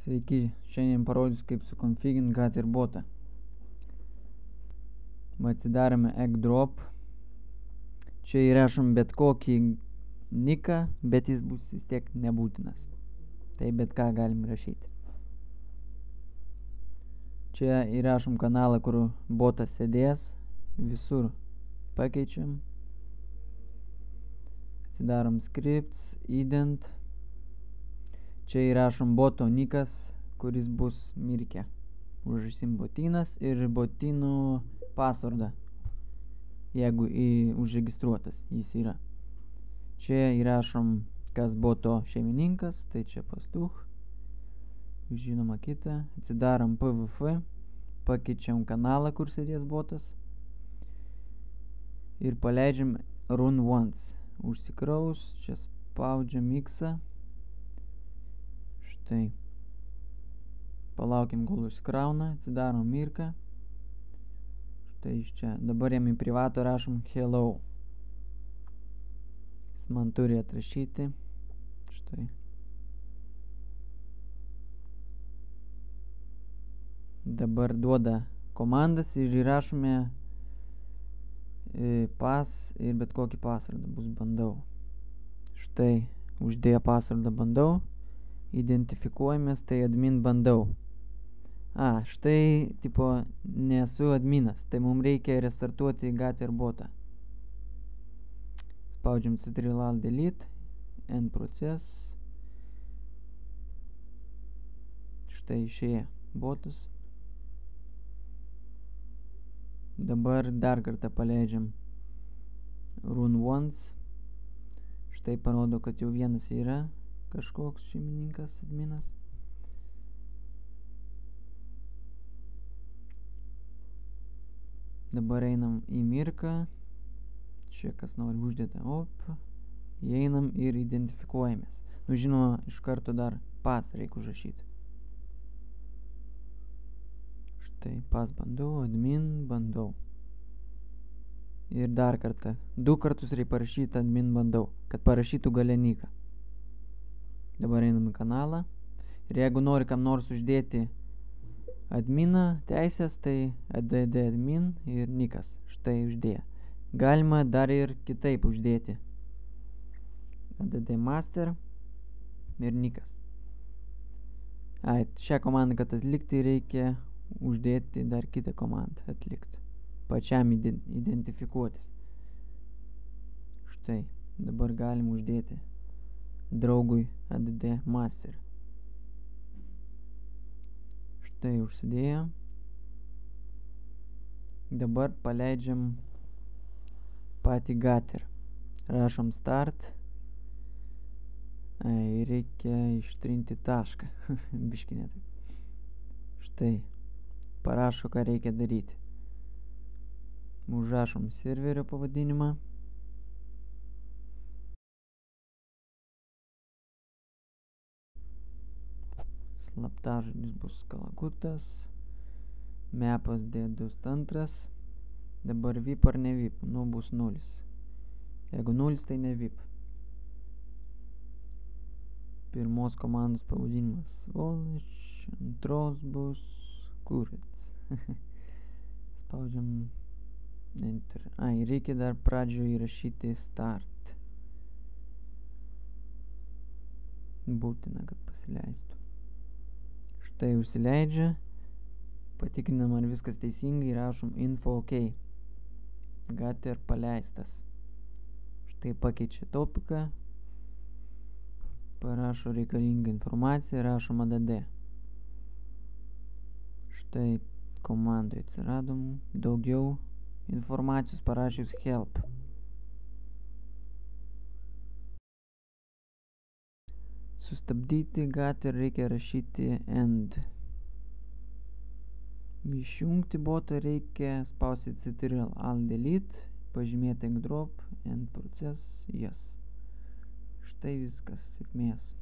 Sveiki, šiandien parodysiu kaip sukonfigint Gatter botą. Atsidarome Egg-Drop. Čia įrašom bet kokį niką, bet jis bus vis tiek nebūtinas. Tai bet ką galim rašyti. Čia įrašom kanalą, kur botas sėdės. Visur pakeičiam. Atsidarom scripts, ident. Čia įrašom boto nikas, kuris bus mirke. Užrašysim botinas ir botinų pasvordą, jeigu užregistruotas jis yra. Čia įrašom, kas boto šeimininkas, tai čia pastuch. Žinoma kita. Atsidarom PVF, pakeičiam kanalą, kur sėdės botas. Ir paleidžiam run once. Užsikraus, čia spaudžiam X. Štai. Palaukiam, kol užsikrauna, atsidarom mirką. Štai iš čia. Dabar jam į privato rašom hello. Jis man turi atrašyti. Štai. Dabar duoda komandas ir įrašome pas ir bet kokį pasvardą bus bandau. Štai, uždėję pasvardą bandau. Identifikuojamės, tai admin bandau. Štai, tipo, nesu adminas, tai mums reikia restartuoti Gatter botą. Spaudžiam Ctrl Delete, end process. Štai išėjo botas. Dabar dar kartą paleidžiam run once. Štai parodo, kad jau vienas yra kažkoks šeimininkas, adminas. Dabar einam į mirką. Čia kas nori uždėti įeinam ir identifikuojamės. Žinoma, iš karto dar pas reikia užrašyti. Štai pas bandau, admin bandau. Ir dar kartą. 2 kartus reikia parašyti admin bandau, kad parašytų gale niką. Dabar einam į kanalą. Ir jeigu nori kam nors uždėti adminą teisės, tai add admin ir nikas. Štai uždėję. Galima dar ir kitaip uždėti. Add master ir nikas. Šią komandą, kad atlikti, reikia uždėti dar kitą komandą atlikti. Pačiam identifikuotis. Štai. Dabar galim uždėti draugui add master. Štai užsidėjo. Dabar paleidžiam patį Gatter. Rašom start. Reikia ištrinti tašką. Biškį ne taip. Štai. Parašo, ką reikia daryti. Užrašom serverio pavadinimą. Slaptažodis bus kalakutas. Mapas D22. Dabar VIP ar ne VIP? Bus 0. Jeigu 0, tai ne VIP. Pirmos komandos pavadinimas Svolič. Antros bus Kurits. Spaudžiam Enter. Reikia dar pradžioje įrašyti start. Būtina, kad pasileistų. Štai užsileidžia. Patikrinam, ar viskas teisingai. Rašom info OK. Gatter paleistas. Štai pakeičia topiką. Parašo reikalingą informaciją. Rašom add. Štai komandoje atsiradom daugiau informacijos parašius help. Sustabdyti Gatter reikia rašyti end. Išjungti botą reikia spausyti Ctrl Delete, pažymėti Egg-Drop, end process, yes. Štai viskas, sėkmės.